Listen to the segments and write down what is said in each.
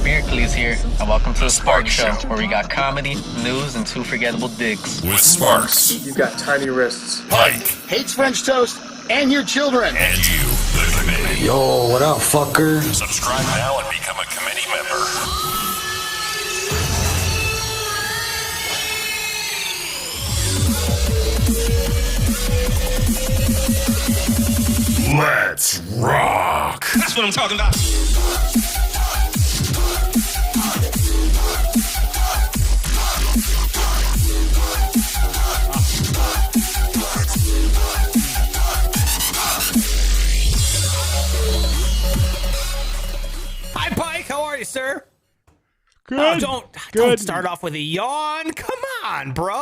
Miracles here, and welcome to the Spark Show, where we got comedy, news, and two forgettable digs. With Sparks. You've got tiny wrists. Pike. Hates French toast and your children. And you, the committee. Yo, what up, fucker? Subscribe now and become a committee member. Let's rock. That's what I'm talking about. Hi, Pike. How are you, sir? Good. Oh, don't start off with a yawn. Come on, bro.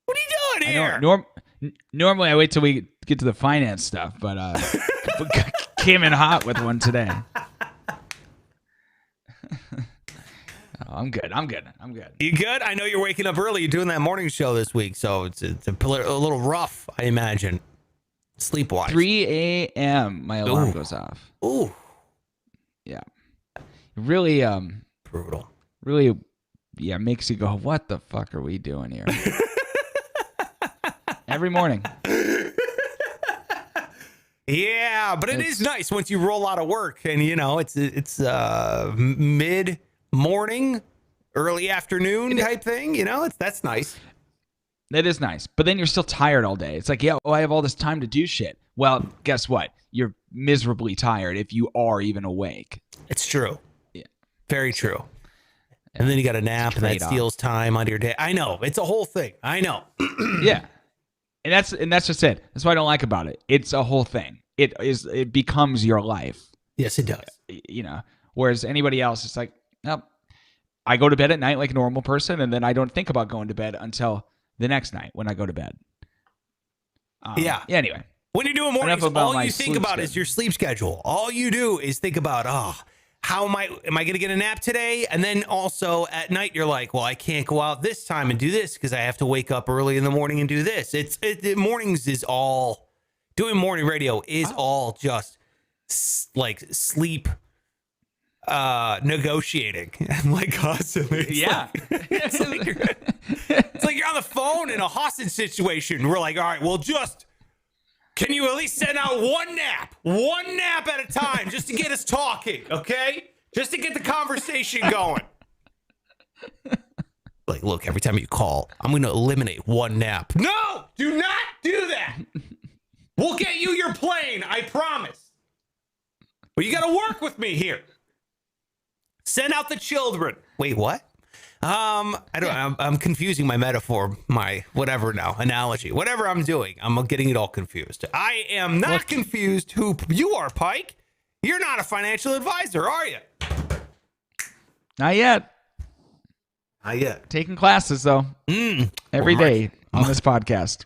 What are you doing here? Normally, I wait till we get to the finance stuff, but came in hot with one today. I'm good. You good? I know you're waking up early. You're doing that morning show this week, so it's a little rough, I imagine. Sleep-wise. 3 a.m. My alarm goes off. Ooh. Yeah. Really, Brutal. really, yeah, makes you go, what the fuck are we doing here? Every morning. Yeah, but it is nice once you roll out of work and, you know, it's mid-morning, early afternoon type thing, you know, that's nice. That is nice. But then you're still tired all day. It's like, yeah, I have all this time to do shit. Well, guess what? You're miserably tired if you are even awake. It's true. Yeah. Very true. And then you got a nap and that steals time out of your day. I know. It's a whole thing. I know. Yeah. And that's just it. That's what I don't like about it. It's a whole thing. It becomes your life. Yes, it does. You know, whereas anybody else, it's like, nope. I go to bed at night like a normal person, and then I don't think about going to bed until the next night when I go to bed. Yeah. Anyway. When you're doing mornings, all you think about is your sleep schedule. All you do is think about, how am I going to get a nap today? And then also at night, you're like, well, I can't go out this time and do this because I have to wake up early in the morning and do this. Mornings is all, doing morning radio is all just like sleep negotiating. I'm like constantly. Yeah. It's like you're on the phone in a hostage situation. We're like, all right, well, can you at least send out one nap at a time just to get us talking, okay? Just to get the conversation going. Like, look, every time you call, I'm going to eliminate one nap. No, do not do that. We'll get you your plane, I promise. But you got to work with me here. Send out the children. Wait, what? I'm confusing my metaphor, my whatever now, analogy. Whatever I'm doing, I'm getting it all confused. I am not confused who you are, Pike. You're not a financial advisor, are you? Not yet. Not yet. Taking classes, though. Every day on this podcast.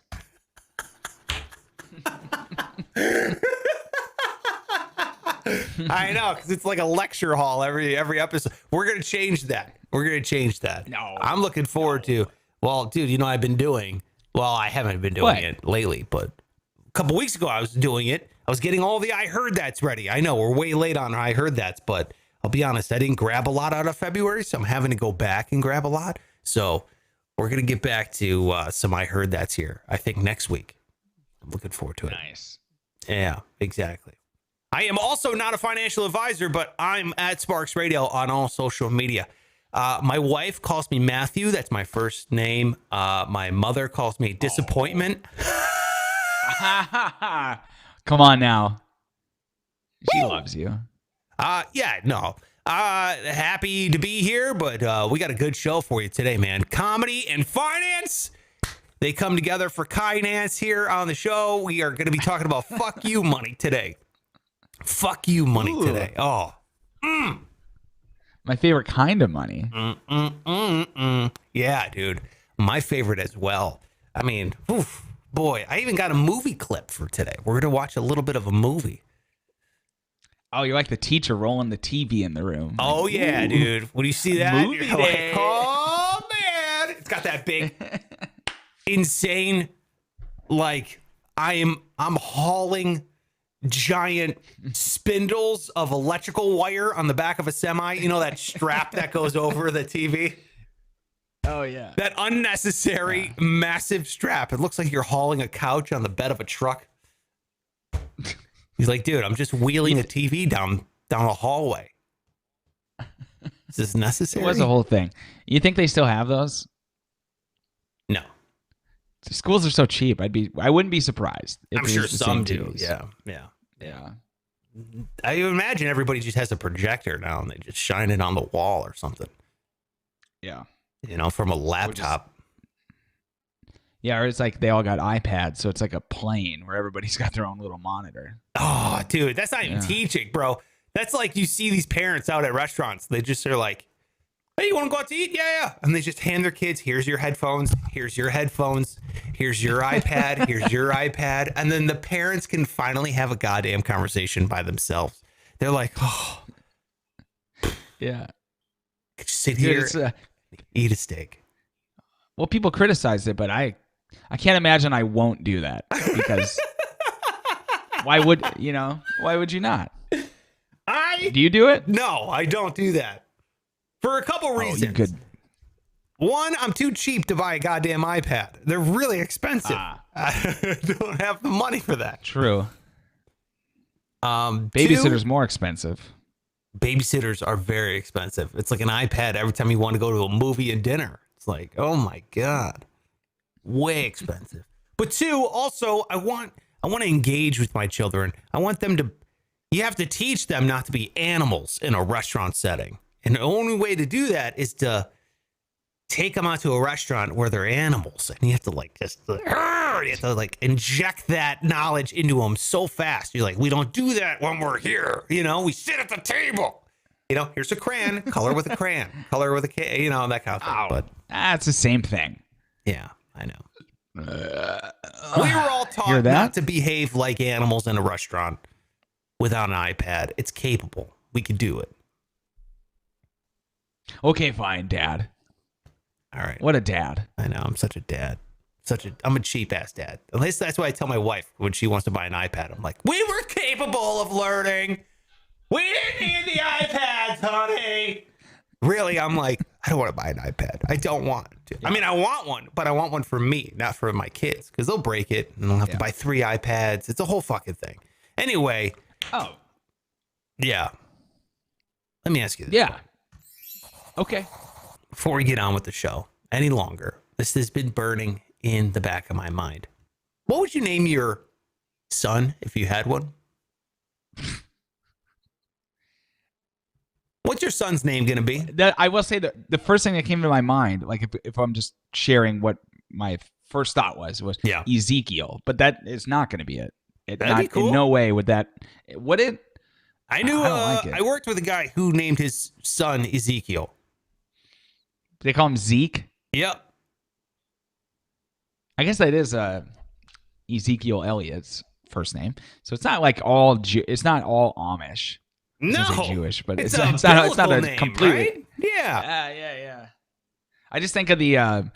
I know, because it's like a lecture hall every episode. We're going to change that. No. I'm looking forward to, well, dude, you know I've been doing, well, I haven't been doing it lately, but a couple weeks ago I was doing it. I was getting all the I Heard That's ready. I know we're way late on I Heard That's, but I'll be honest, I didn't grab a lot out of February, so I'm having to go back and grab a lot. So we're going to get back to some I Heard That's here, I think, next week. I'm looking forward to it. Nice. Yeah, exactly. I am also not a financial advisor, but I'm at Sparks Radio on all social media. My wife calls me Matthew. That's my first name. My mother calls me Disappointment. Come on now. She loves you. Yeah, no. Happy to be here, but we got a good show for you today, man. Comedy and finance. They come together for finance here on the show. We are going to be talking about fuck you money today. Fuck you money today. Oh. My favorite kind of money. Yeah, dude. My favorite as well. I mean, boy, I even got a movie clip for today. We're going to watch a little bit of a movie. Oh, you're like the teacher rolling the TV in the room. Oh, yeah, dude. When you see that, Movie you're day. like, oh, man. It's got that big, insane, like, I'm hauling giant spindles of electrical wire on the back of a semi. You know, that strap that goes over the TV? Oh, yeah. That unnecessary, massive strap. It looks like you're hauling a couch on the bed of a truck. He's like, dude, I'm just wheeling a TV down the hallway. Is this necessary? It was a whole thing. You think they still have those? No. Schools are so cheap. I wouldn't be surprised. If I'm it sure was the some same do. TVs. Yeah. I imagine everybody just has a projector now and they just shine it on the wall or something. Yeah. You know, from a laptop. Yeah, or it's like they all got iPads, so it's like a plane where everybody's got their own little monitor. Oh, dude, that's not even teaching, bro. That's like you see these parents out at restaurants. They just are like, hey, you want to go out to eat? Yeah. And they just hand their kids, here's your headphones. Here's your headphones. Here's your iPad. Here's your iPad. And then the parents can finally have a goddamn conversation by themselves. They're like, oh. Yeah. Just sit here, eat a steak. Well, people criticize it, but I can't imagine I won't do that because why would you not? Do you do it? No, I don't do that. For a couple reasons. You could. One, I'm too cheap to buy a goddamn iPad. They're really expensive. I don't have the money for that. True. Babysitter's more expensive. Babysitters are very expensive. It's like an iPad every time you want to go to a movie and dinner. It's like, oh my God. Way expensive. But two, also, I want to engage with my children. I want them to, you have to teach them not to be animals in a restaurant setting. And the only way to do that is to take them out to a restaurant where they're animals. And you have to inject that knowledge into them so fast. You're like, we don't do that when we're here. You know, we sit at the table. You know, here's a crayon, color with a crayon, color with a, you know, that kind of thing. But it's the same thing. Yeah, I know. We were all taught not to behave like animals in a restaurant without an iPad. It's capable. We could do it. Okay, fine, Dad. All right. What a dad. I know. I'm such a dad. I'm a cheap ass dad. At least that's what I tell my wife when she wants to buy an iPad. I'm like, we were capable of learning. We didn't need the iPads, honey. Really, I'm like, I don't want to buy an iPad. I don't want to. I mean, I want one, but I want one for me, not for my kids, because they'll break it and they'll have to buy 3 iPads. It's a whole fucking thing. Anyway. Oh. Yeah. Let me ask you this. Yeah. Okay. Before we get on with the show any longer, this has been burning in the back of my mind. What would you name your son if you had one? What's your son's name going to be? I will say that the first thing that came to my mind, like if I'm just sharing what my first thought was Ezekiel, but that is not going to be it. That'd be cool. In no way would that. Would it? I knew. I don't like it. I worked with a guy who named his son Ezekiel. They call him Zeke. Yep. I guess that is Ezekiel Elliott's first name. So it's not like all. It's not all Amish. No, Jewish, but it's not a name, completely. Right? Yeah. Yeah. I just think of the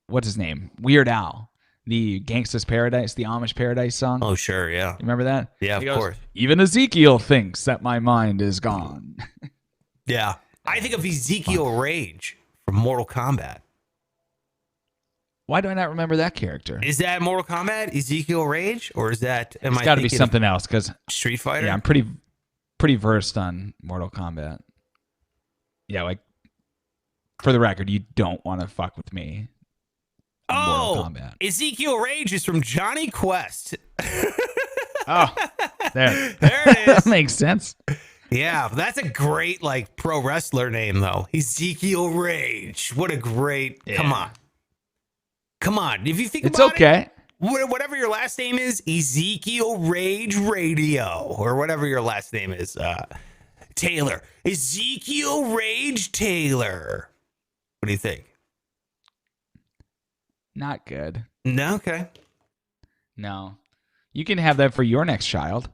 what's his name? Weird Al, the Gangsta's Paradise, the Amish Paradise song. Oh, sure, yeah. You remember that? Yeah, of course. Even Ezekiel thinks that my mind is gone. Yeah, I think of Ezekiel Rage from Mortal Kombat. Why do I not remember that character? Is that Mortal Kombat, Ezekiel Rage, or is that? It's got to be something else because Street Fighter. Yeah, I'm pretty versed on Mortal Kombat. Yeah, like for the record, you don't want to fuck with me. Mortal Kombat. Ezekiel Rage is from Johnny Quest. Oh, there it is. That makes sense. Yeah, that's a great like pro wrestler name though. Ezekiel Rage. What a great. Yeah. Come on. If you think it's about okay. Whatever your last name is, Ezekiel Rage Radio, or whatever your last name is, Taylor. Ezekiel Rage Taylor. What do you think? Not good. No, okay. No. You can have that for your next child.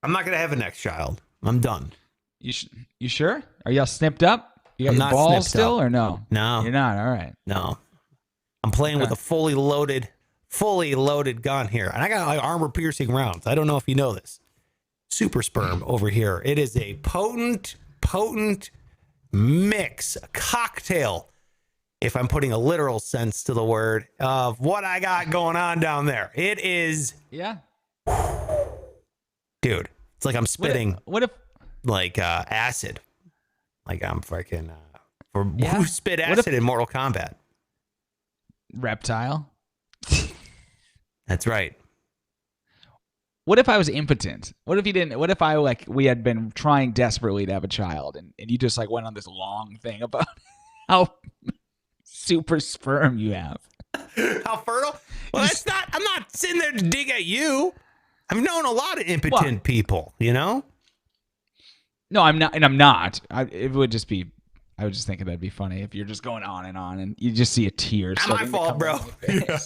I'm not going to have a next child. I'm done. You sure? Are y'all snipped up? You got I'm your not balls snipped still up. or no? No. You're not. All right. No. I'm playing with a fully loaded fully loaded gun here. And I got like armor-piercing rounds. I don't know if you know this. Super sperm over here. It is a potent mix, a cocktail, if I'm putting a literal sense to the word, of what I got going on down there. It is... Yeah. Dude, it's like I'm spitting what if like acid. Like I'm freaking... Yeah. who spit acid in Mortal Kombat? Reptile? That's right. What if I was impotent? What if you didn't? What if we had been trying desperately to have a child and you just like went on this long thing about how super sperm you have? How fertile? Well, that's not, I'm not sitting there to dig at you. I've known a lot of impotent people, you know? No, I'm not. And I'm not. It would just be, I was just thinking that'd be funny if you're just going on and you just see a tear. Not my fault, bro. Yeah,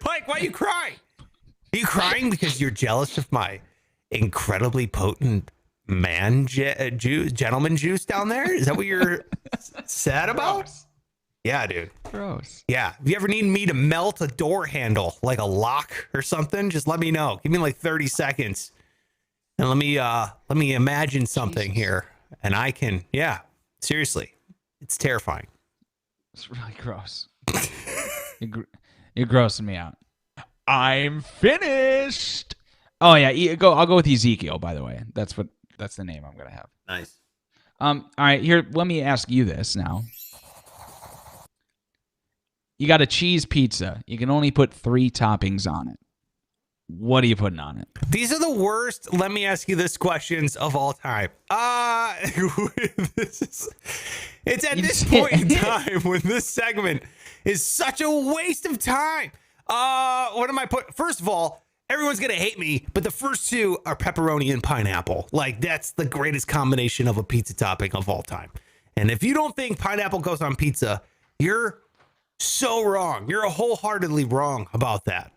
Mike, why are you crying? Are you crying because you're jealous of my incredibly potent gentleman juice down there? Is that what you're sad about? Gross. Yeah, dude. Gross. Yeah. If you ever need me to melt a door handle, like a lock or something, just let me know. Give me like 30 seconds. And let me imagine something here. And I can, yeah, seriously. It's terrifying. It's really gross. You're grossing me out. I'm finished. Oh yeah, I'll go with Ezekiel. By the way, that's the name I'm gonna have. Nice. All right, here. Let me ask you this now. You got a cheese pizza. You can only put 3 toppings on it. What are you putting on it? These are the worst. Let me ask you this questions of all time. It's at this point in time when this segment is such a waste of time. What am I put? First of all, everyone's gonna hate me, but the first 2 are pepperoni and pineapple. Like that's the greatest combination of a pizza topping of all time. And if you don't think pineapple goes on pizza, you're so wrong. You're wholeheartedly wrong about that.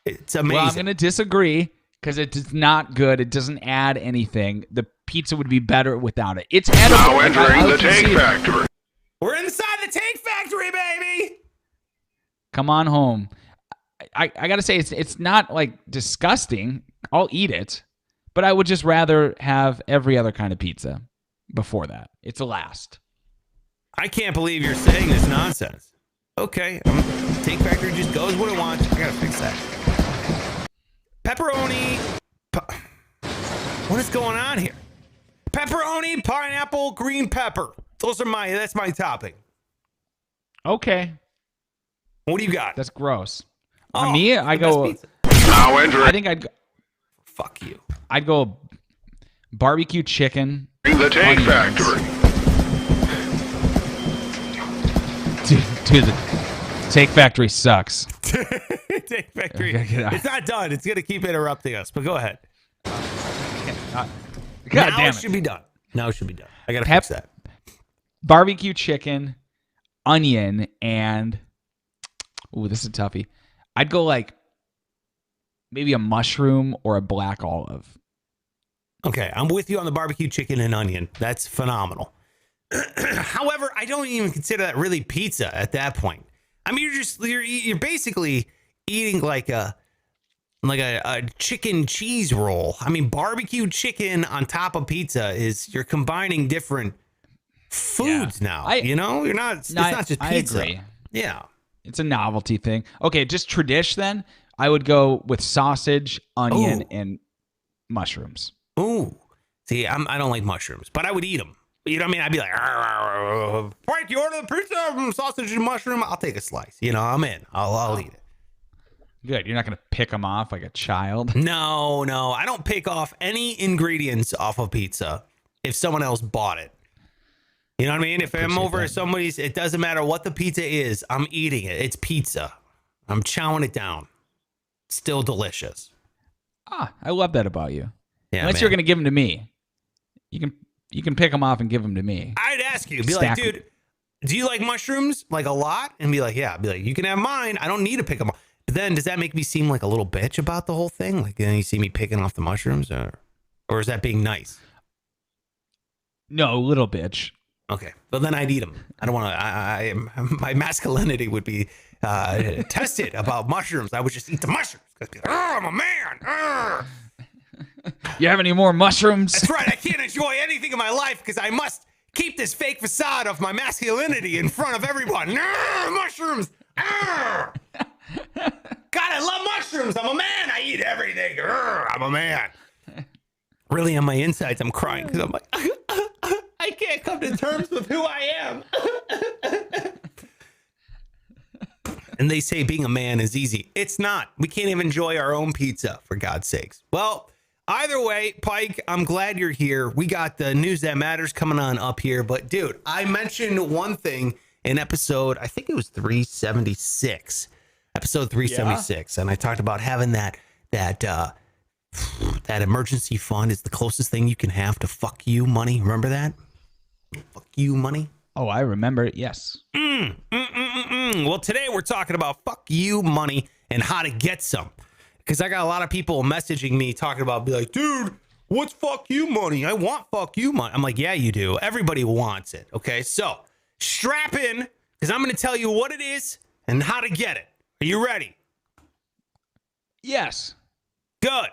It's amazing. Well, I'm going to disagree because it's not good. It doesn't add anything. The pizza would be better without it. It's edible. Now entering the Take Factory. We're inside the Take Factory, baby. Come on home. I got to say, it's not like disgusting. I'll eat it, but I would just rather have every other kind of pizza before that. It's a last. I can't believe you're saying this nonsense. Okay, Take Factory just goes what it wants. I gotta fix that. Pepperoni. What is going on here? Pepperoni, pineapple, green pepper. That's my topping. Okay. What do you got? That's gross. On me, I go. Now entering. I think I'd go. Fuck you. I'd go barbecue chicken. The Take Factory. Dude, the Take Factory sucks. Take Factory. It's not done. It's gonna keep interrupting us. But go ahead. God now damn it should be done. Now it should be done. I gotta fix that. Barbecue chicken, onion, and this is a toughie. I'd go like maybe a mushroom or a black olive. Okay, I'm with you on the barbecue chicken and onion. That's phenomenal. However, I don't even consider that really pizza at that point. I mean, you're basically eating like a chicken cheese roll. I mean, barbecue chicken on top of pizza you're combining different foods now. You're not. It's not just pizza. I agree. Yeah, it's a novelty thing. Okay, just tradition. Then I would go with sausage, onion, and mushrooms. Ooh, see, I don't like mushrooms, but I would eat them. You know what I mean? I'd be like, Frank, you order the pizza, sausage and mushroom. I'll take a slice. I'm in. I'll eat it. Good. You're not going to pick them off like a child. No. I don't pick off any ingredients off of pizza if someone else bought it. You know what I mean? If I'm over at somebody's, it doesn't matter what the pizza is. I'm eating it. It's pizza. I'm chowing it down. It's still delicious. I love that about you. Yeah, unless you're going to give them to me. You can pick them off and give them to me. I'd ask you, be like, dude, do you like mushrooms like a lot? And be like, yeah. I'd be like, you can have mine. I don't need to pick them off. But then does that make me seem like a little bitch about the whole thing? Like, you see me picking off the mushrooms or is that being nice? No, little bitch. Okay. But then I'd eat them. I don't want to, my masculinity would be tested about mushrooms, I would just eat the mushrooms. I'm a man. You have any more mushrooms? That's right. I can't enjoy anything in my life because I must keep this fake facade of my masculinity in front of everyone. Mushrooms. God, I love mushrooms. I'm a man. I eat everything. I'm a man. Really, on my insides, I'm crying because I'm like, I can't come to terms with who I am. And they say being a man is easy. It's not. We can't even enjoy our own pizza, for God's sakes. Well, either way, Pike, I'm glad you're here. We got the news that matters coming on up here. But, dude, I mentioned one thing in episode, I think it was 376. Episode 376. Yeah. And I talked about having that emergency fund is the closest thing you can have to fuck you money. Remember that? Fuck you money. Oh, I remember it. Yes. Well, today we're talking about fuck you money and how to get some. Because I got a lot of people messaging me talking about, be like, dude, what's fuck you money? I want fuck you money. I'm like, yeah, you do. Everybody wants it. Okay, so strap in because I'm going to tell you what it is and how to get it. Are you ready? Yes. Good.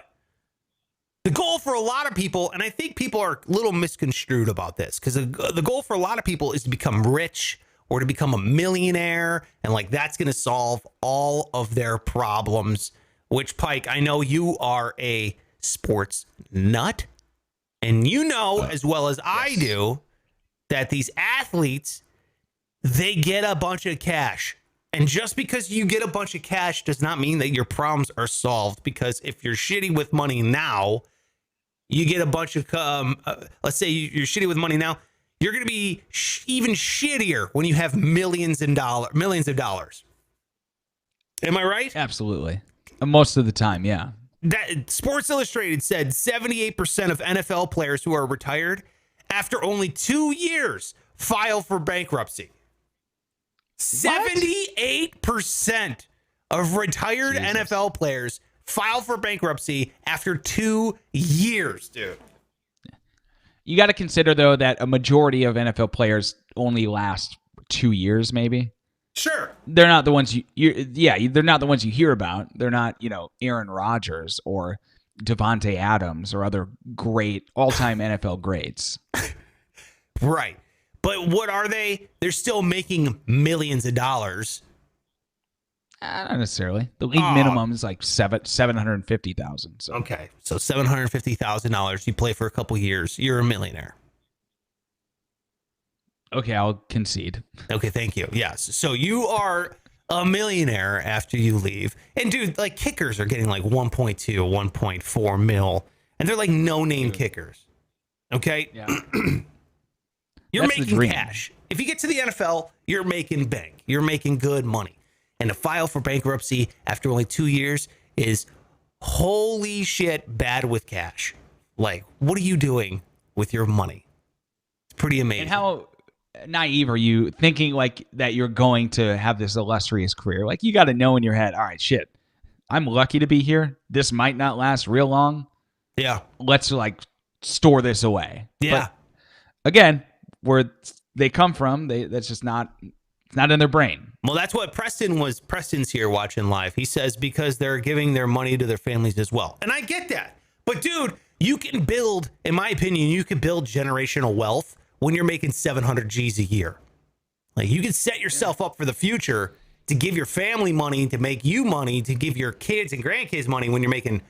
The goal for a lot of people, and I think people are a little misconstrued about this, because the goal for a lot of people is to become rich or to become a millionaire, and like that's going to solve all of their problems, which, Pike, I know you are a sports nut, and you know as well as I do that these athletes, they get a bunch of cash. And just because you get a bunch of cash does not mean that your problems are solved, because if you're shitty with money now, you get a bunch of, let's say you're shitty with money now, you're going to be even shittier when you have millions of dollars. Am I right? Absolutely. Most of the time, yeah. That Sports Illustrated said 78% of NFL players who are retired after only 2 years file for bankruptcy. 78% of retired NFL players file for bankruptcy after 2 years, dude. You got to consider, though, that a majority of NFL players only last 2 years, maybe. Sure. They're not the ones they're not the ones you hear about. They're not, Aaron Rodgers or Devontae Adams or other great all-time NFL greats. Right. But what are they? They're still making millions of dollars. Not necessarily. The league minimum is like $750,000. So. Okay, so $750,000. You play for a couple years, you're a millionaire. Okay, I'll concede. Okay, thank you. Yes, so you are a millionaire after you leave. And dude, like kickers are getting like 1.2, 1.4 mil, and they're like no-name kickers. Okay. Yeah. You're making cash. If you get to the NFL, you're making bank. You're making good money. And to file for bankruptcy after only 2 years is holy shit bad with cash. Like, what are you doing with your money? It's pretty amazing. And how naive are you thinking like that you're going to have this illustrious career? Like, you got to know in your head, all right, shit, I'm lucky to be here. This might not last real long. Yeah. Let's like store this away. Yeah. But, again, where they come from, that's just not in their brain. Well, that's what Preston's here watching live. He says because they're giving their money to their families as well. And I get that. But dude, you can build, in my opinion, you can build generational wealth when you're making 700 G's a year. Like you can set yourself up for the future to give your family money, to make you money, to give your kids and grandkids money when you're making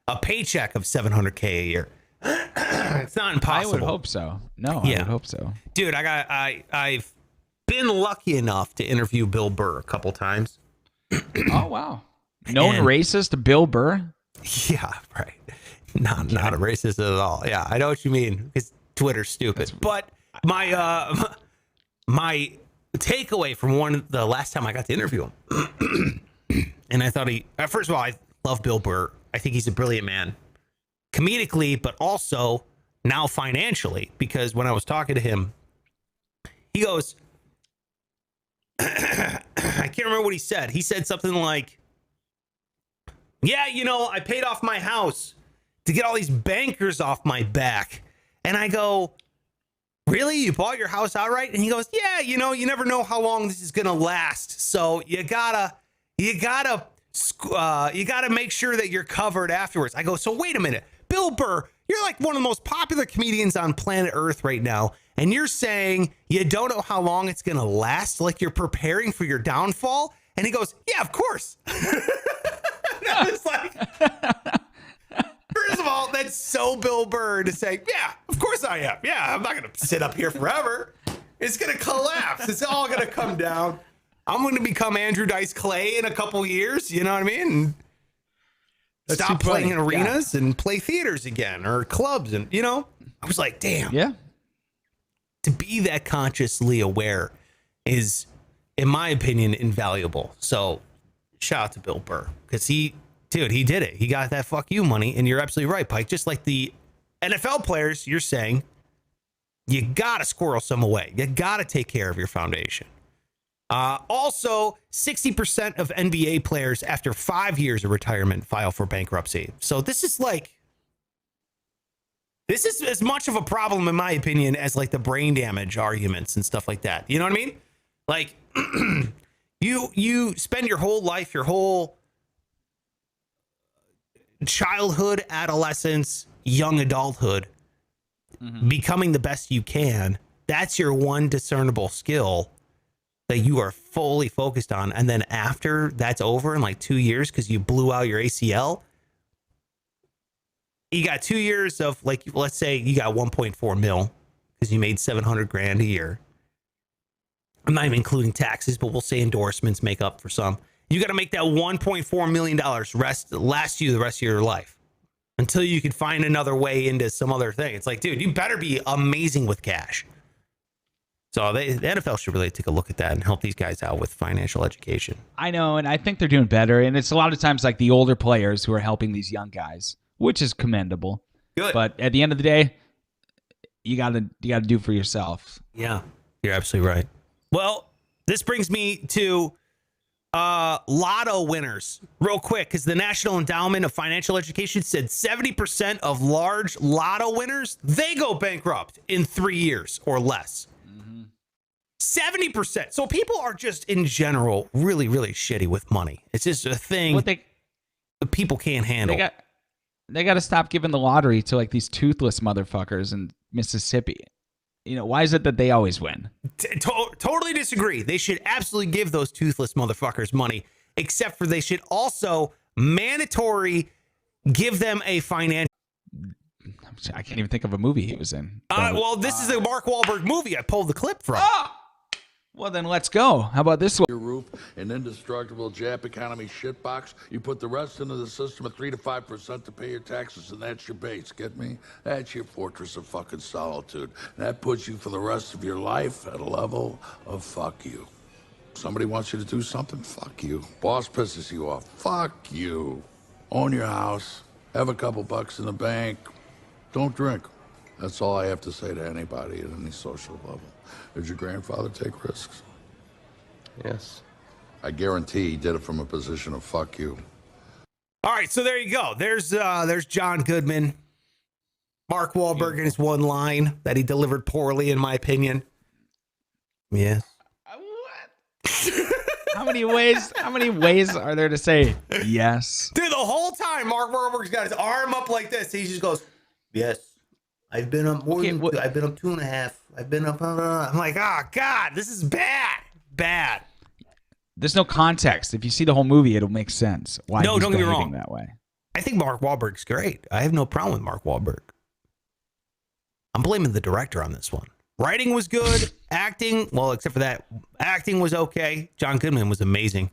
a paycheck of $700K a year. It's not impossible. I would hope so. No, I would hope so. Dude, I've been lucky enough to interview Bill Burr a couple times. Oh, wow. Known racist Bill Burr? Yeah, right. Not a racist at all. Yeah, I know what you mean. Because Twitter's stupid. But my takeaway from the last time I got to interview him, and I thought first of all, I love Bill Burr. I think he's a brilliant man. Comedically, but also now financially. Because when I was talking to him, he goes, I can't remember what he said. He said something like, yeah, I paid off my house to get all these bankers off my back. And I go, really? You bought your house outright? And he goes, yeah, you never know how long this is going to last. So you gotta you gotta make sure that you're covered afterwards. I go, so wait a minute, Bill Burr, you're like one of the most popular comedians on planet Earth right now, and you're saying you don't know how long it's gonna last, like you're preparing for your downfall? And he goes, yeah, of course. And I was like, first of all, that's so Bill Burr to say, yeah, of course I am. Yeah, I'm not going to sit up here forever. It's going to collapse. It's all going to come down. I'm going to become Andrew Dice Clay in a couple years. You know what I mean? And stop playing in arenas and play theaters again or clubs. And, you know, I was like, damn. Yeah. To be that consciously aware is, in my opinion, invaluable. So shout out to Bill Burr because he did it. He got that fuck you money. And you're absolutely right, Pike. Just like the NFL players, you're saying you got to squirrel some away. You got to take care of your foundation. Also, 60% of NBA players after 5 years of retirement file for bankruptcy. So this is as much of a problem, in my opinion, as like the brain damage arguments and stuff like that. You know what I mean? Like you spend your whole life, your whole childhood, adolescence, young adulthood, becoming the best you can. That's your one discernible skill that you are fully focused on. And then after that's over in like 2 years, because you blew out your ACL, you got 2 years of, like, let's say you got 1.4 mil because you made 700 grand a year. I'm not even including taxes, but we'll say endorsements make up for some. You got to make that $1.4 million last you the rest of your life until you can find another way into some other thing. It's like, dude, you better be amazing with cash. So the NFL should really take a look at that and help these guys out with financial education. I know, and I think they're doing better. And it's a lot of times like the older players who are helping these young guys, which is commendable. Good. But at the end of the day, you gotta do for yourself. Yeah, you're absolutely right. Well, this brings me to Lotto Winners real quick, because the National Endowment of Financial Education said 70% of large Lotto winners, they go bankrupt in 3 years or less. 70%. So people are just in general really, really shitty with money. It's just a thing that people can't handle. They got to stop giving the lottery to like these toothless motherfuckers in Mississippi. You know, why is it that they always win? Totally disagree. They should absolutely give those toothless motherfuckers money, except for they should also mandatory give them a financial. I can't even think of a movie he was in. Well, this is a Mark Wahlberg movie I pulled the clip from. Well, then let's go. How about this one? Your roof, an indestructible Jap economy shitbox. You put the rest into the system at 3 to 5% to pay your taxes, and that's your base. Get me? That's your fortress of fucking solitude. And that puts you for the rest of your life at a level of fuck you. Somebody wants you to do something? Fuck you. Boss pisses you off? Fuck you. Own your house. Have a couple bucks in the bank. Don't drink. That's all I have to say to anybody at any social level. Did your grandfather take risks? Yes. I guarantee he did it from a position of fuck you. All right, so there you go. There's John Goodman. Mark Wahlberg in his one line that he delivered poorly, in my opinion. Yes. What? How many ways are there to say yes? Dude, the whole time Mark Wahlberg's got his arm up like this. He just goes, yes. I've been up more than I've been up 2.5. I've been up. I'm like, oh God, this is bad. There's no context. If you see the whole movie, it'll make sense. Why? No, he's don't get me behaving wrong. That way. I think Mark Wahlberg's great. I have no problem with Mark Wahlberg. I'm blaming the director on this one. Writing was good. Acting, well, except for that, acting was okay. John Goodman was amazing.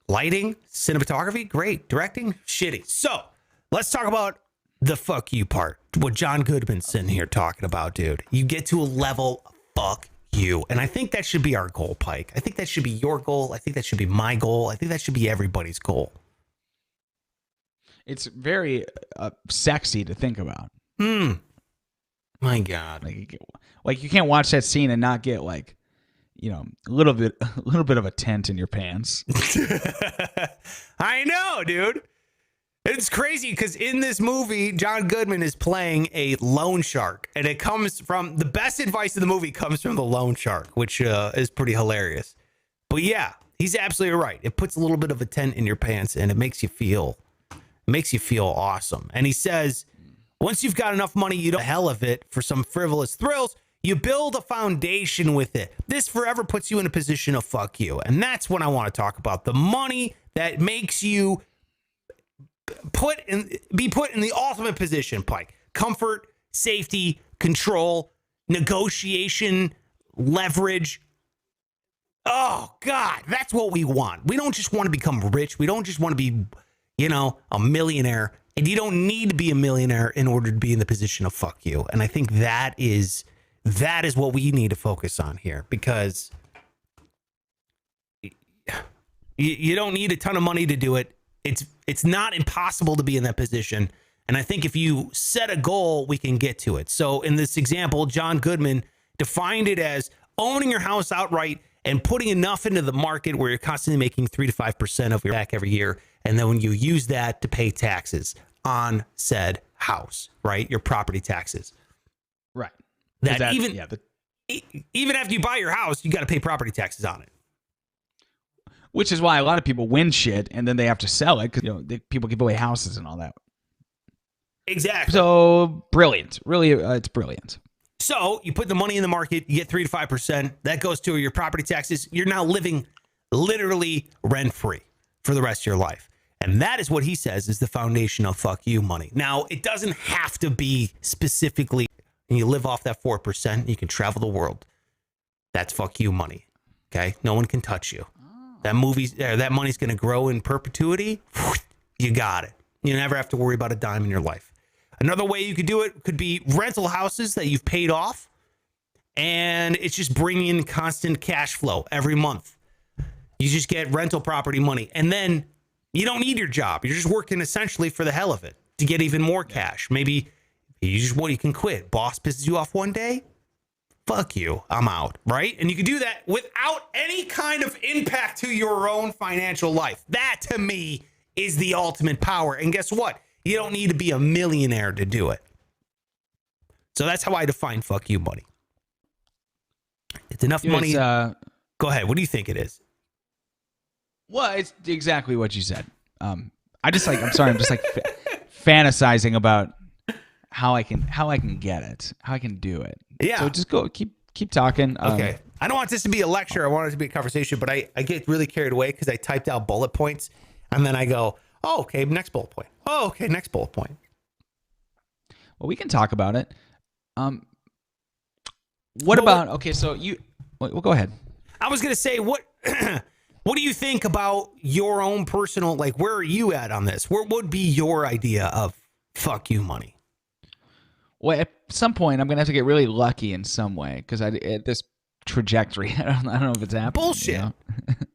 Lighting, cinematography, great. Directing, shitty. So let's talk about the fuck you part. What John Goodman's sitting here talking about, dude. You get to a level of fuck you. And I think that should be our goal, Pike. I think that should be your goal. I think that should be my goal. I think that should be everybody's goal. It's very sexy to think about. My God. Like you can't watch that scene and not get like, you know, a little bit of a tent in your pants. I know, dude. It's crazy because in this movie, John Goodman is playing a loan shark, and it comes from the best advice of the movie comes from the loan shark, which is pretty hilarious. But yeah, He's absolutely right. It puts a little bit of a tent in your pants and it makes you feel awesome. And he says, once you've got enough money, you don't hell of it for some frivolous thrills. You build a foundation with it. This forever puts you in a position of fuck you. And that's what I want to talk about. The money that makes you be put in the ultimate position, Pike. Comfort, safety, control, negotiation, leverage. Oh, God, that's what we want. We don't just want to become rich. We don't just want to be, a millionaire. And you don't need to be a millionaire in order to be in the position of fuck you. And I think that is what we need to focus on here, because you don't need a ton of money to do it. It's not impossible to be in that position. And I think if you set a goal, we can get to it. So in this example, John Goodman defined it as owning your house outright and putting enough into the market where you're constantly making 3 to 5% of your back every year. And then when you use that to pay taxes on said house, right? Your property taxes. Right. Even after you buy your house, you got to pay property taxes on it. Which is why a lot of people win shit and then they have to sell it because people give away houses and all that. Exactly. So brilliant. Really, it's brilliant. So you put the money in the market, you get 3 to 5%. That goes to your property taxes. You're now living literally rent-free for the rest of your life. And that is what he says is the foundation of fuck you money. Now, it doesn't have to be specifically, and you live off that 4%, you can travel the world. That's fuck you money. Okay? No one can touch you. That money's going to grow in perpetuity. You got it. You never have to worry about a dime in your life. Another way you could do it could be rental houses that you've paid off, and it's just bringing in constant cash flow every month. You just get rental property money, and then you don't need your job. You're just working essentially for the hell of it to get even more cash. Maybe you can quit. Boss pisses you off one day. Fuck you, I'm out, right? And you can do that without any kind of impact to your own financial life. That, to me, is the ultimate power. And guess what? You don't need to be a millionaire to do it. So that's how I define fuck you money. It's enough money. Go ahead. What do you think it is? Well, it's exactly what you said. I'm just fantasizing about how I can get it, how I can do it. Yeah. So just keep talking. Okay. I don't want this to be a lecture. I want it to be a conversation, but I get really carried away because I typed out bullet points and then I go, oh, okay, next bullet point. Oh, okay, next bullet point. Well, we can talk about it. What about, okay, so well, go ahead. I was going to say, what do you think about your own personal, like, where are you at on this? What would be your idea of fuck you money? Well, at some point, I'm going to have to get really lucky in some way because at this trajectory, I don't know if it's happening. Bullshit.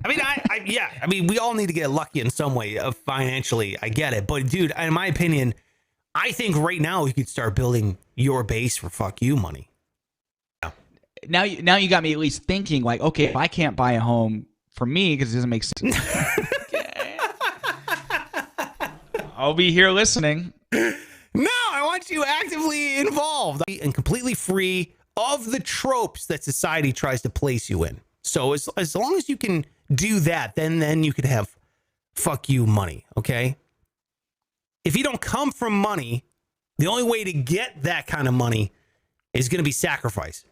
I mean, we all need to get lucky in some way financially. I get it. But, dude, in my opinion, I think right now you could start building your base for fuck you money. Now you got me at least thinking, like, okay, if I can't buy a home for me because it doesn't make sense. I'll be here listening. No, I want you actively involved and completely free of the tropes that society tries to place you in. So as long as you can do that, then you could have fuck you money, okay? If you don't come from money, the only way to get that kind of money is going to be sacrifice.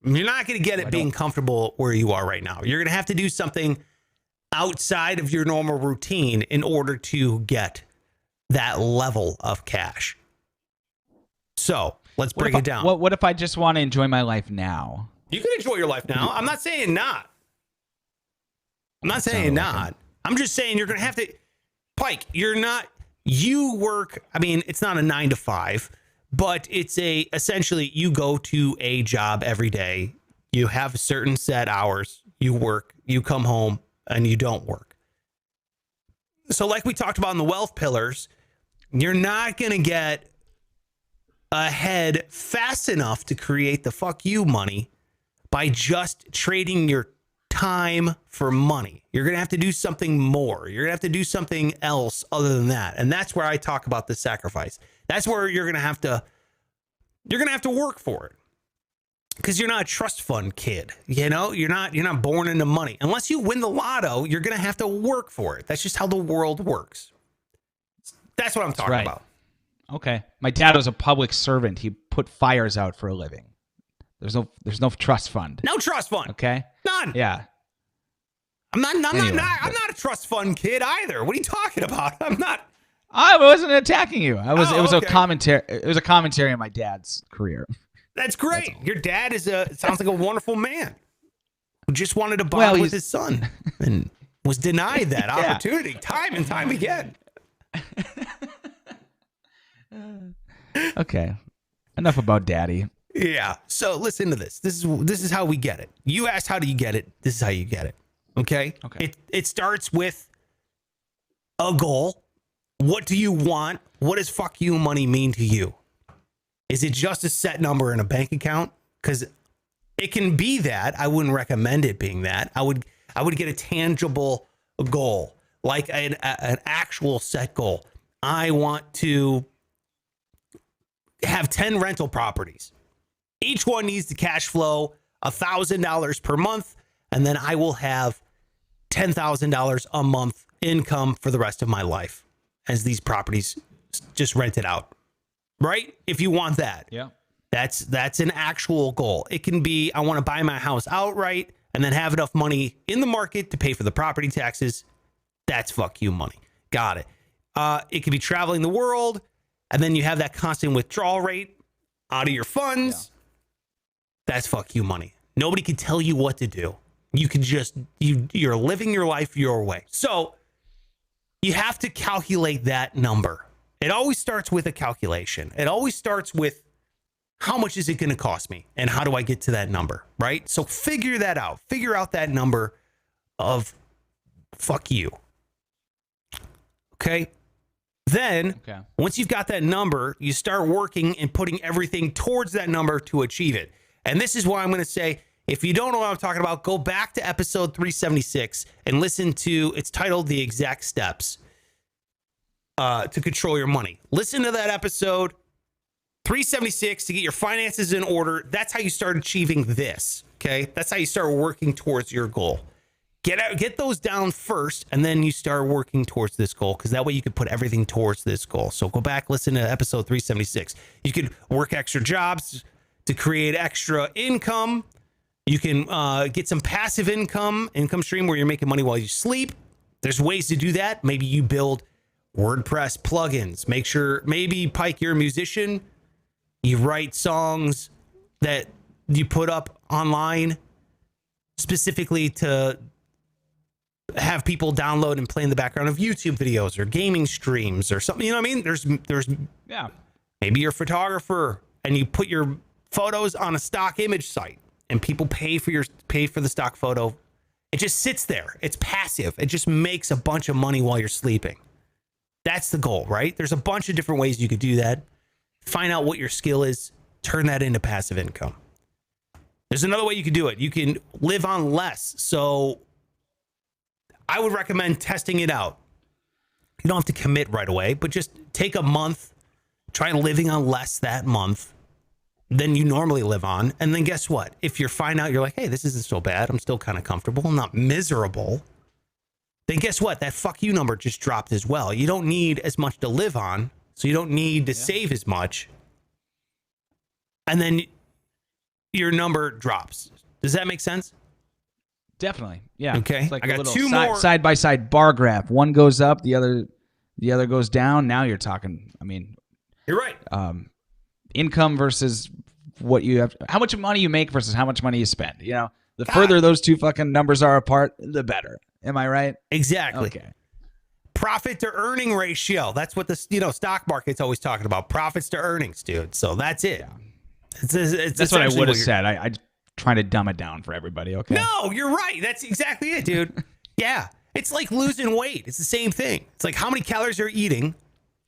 You're not going to get it being comfortable where you are right now. You're going to have to do something outside of your normal routine in order to get that level of cash. So let's break it down. What if I just want to enjoy my life now? You can enjoy your life now. I'm not saying not. I'm just saying you're going to have to, Pike, you work, I mean, it's not a 9 to 5, but it's essentially you go to a job every day. You have certain set hours. You work, you come home, and you don't work. So like we talked about in the wealth pillars, you're not going to get ahead fast enough to create the fuck you money by just trading your time for money. You're going to have to do something more. You're going to have to do something else other than that. And that's where I talk about the sacrifice. That's where you're going to have to work for it. Because you're not a trust fund kid, you know. You're not born into money. Unless you win the lotto, you're gonna have to work for it. That's just how the world works. That's what I'm talking about. Okay. My dad was a public servant. He put fires out for a living. There's no trust fund. No trust fund. Okay. None. Yeah. I'm not a trust fund kid either. What are you talking about? I'm not. I wasn't attacking you. It was okay. a commentary. It was a commentary on my dad's career. That's great. Your dad sounds like a wonderful man who just wanted to bond with his son and was denied that opportunity time and time again. Okay. Enough about daddy. Yeah. So listen to this. This is how we get it. You asked how do you get it? This is how you get it. Okay? Okay. It starts with a goal. What do you want? What does fuck you money mean to you? Is it just a set number in a bank account? Because it can be that. I wouldn't recommend it being that. I would get a tangible goal, like an actual set goal. I want to have 10 rental properties. Each one needs to cash flow $1,000 per month, and then I will have $10,000 a month income for the rest of my life as these properties just rent it out. Right? If you want that. Yeah. That's an actual goal. It can be, I want to buy my house outright and then have enough money in the market to pay for the property taxes. That's fuck you money. Got it. It could be traveling the world, and then you have that constant withdrawal rate out of your funds. Yeah. That's fuck you money. Nobody can tell you what to do. You can just, you're living your life your way. So you have to calculate that number. It always starts with a calculation. It always starts with how much is it going to cost me and how do I get to that number, right? So figure that out. Figure out that number of fuck you. Okay? Then, once you've got that number, you start working and putting everything towards that number to achieve it. And this is why I'm going to say, if you don't know what I'm talking about, go back to episode 376 and listen to, it's titled The Exact Steps to Control Your Money. Listen to that episode 376 to get your finances in order. That's how you start achieving this. Okay. That's how you start working towards your goal. Get those down first, and then you start working towards this goal, because that way you can put everything towards this goal. So go back, listen to episode 376. You could work extra jobs to create extra income. You can get some passive income stream where you're making money while you sleep. There's ways to do that. Maybe you build WordPress plugins. Maybe Pike, you're a musician. You write songs that you put up online specifically to have people download and play in the background of YouTube videos or gaming streams or something. You know what I mean? There's maybe you're a photographer and you put your photos on a stock image site and people pay for the stock photo. It just sits there. It's passive. It just makes a bunch of money while you're sleeping. That's the goal, right? There's a bunch of different ways you could do that. Find out what your skill is, turn that into passive income. There's another way you can do it. You can live on less. So I would recommend testing it out. You don't have to commit right away, but just take a month, try living on less that month than you normally live on. And then guess what? If you find out you're like, hey, this isn't so bad. I'm still kind of comfortable. I'm not miserable. Then guess what? That fuck you number just dropped as well. You don't need as much to live on, so you don't need to save as much. And then your number drops. Does that make sense? Definitely. Yeah. Okay. It's like I got little two more side by side bar graph. One goes up, the other goes down. Now you're talking, I mean, you're right. Income versus what you have, how much money you make versus how much money you spend. You know, the further those two fucking numbers are apart, the better. Am I right? Exactly. Okay. Profit to earning ratio. That's what the stock market's always talking about. Profits to earnings, dude. So that's it. Yeah. That's what I would have said. I trying to dumb it down for everybody. Okay. No, you're right. That's exactly it, dude. Yeah. It's like losing weight. It's the same thing. It's like how many calories you're eating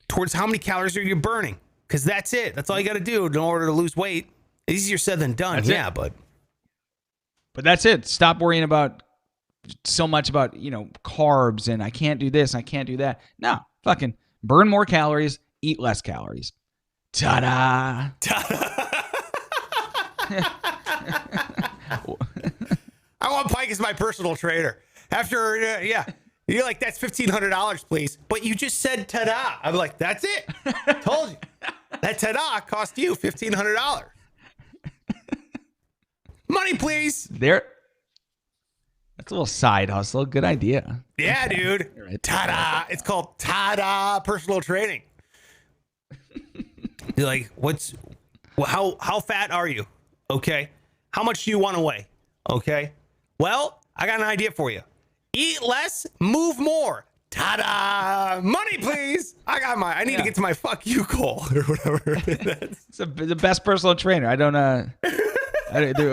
towards how many calories are you burning. Because that's it. That's all you got to do in order to lose weight. Easier said than done. That's yeah, it. But that's it. Stop worrying about so much about, carbs and I can't do this, I can't do that. No, fucking burn more calories, eat less calories. Ta-da. I want Pike as my personal trainer. After, yeah. You're like, that's $1,500, please. But you just said ta-da. I'm like, that's it. Told you. That ta-da cost you $1,500. Money, please. That's a little side hustle. Good idea. Yeah, dude. Right. Ta-da. It's called ta-da personal training. You're like, how fat are you? Okay. How much do you want to weigh? Okay. Well, I got an idea for you. Eat less, move more. Ta-da! Money, please. I need to get to my fuck you goal or whatever. It's the best personal trainer. I don't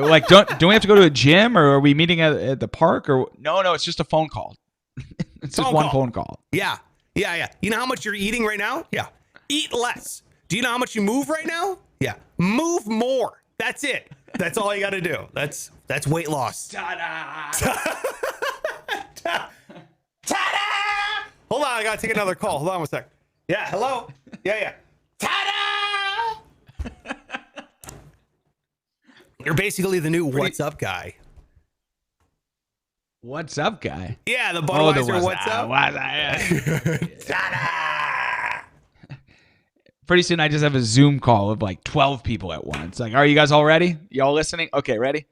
like. Don't we have to go to a gym, or are we meeting at the park? Or no, it's just a phone call. It's just one phone call. Yeah. You know how much you're eating right now? Yeah. Eat less. Do you know how much you move right now? Yeah. Move more. That's it. That's all you got to do. That's weight loss. Ta-da! Ta-da! Hold on, I gotta take another call. Hold on one sec. Yeah, hello? Yeah. Ta-da! You're basically the new what's up guy. What's up, guy? Yeah, the Budweiser what's up? Yeah. Ta-da! Pretty soon I just have a Zoom call of like 12 people at once. Like, are you guys all ready? Y'all listening? Okay, ready?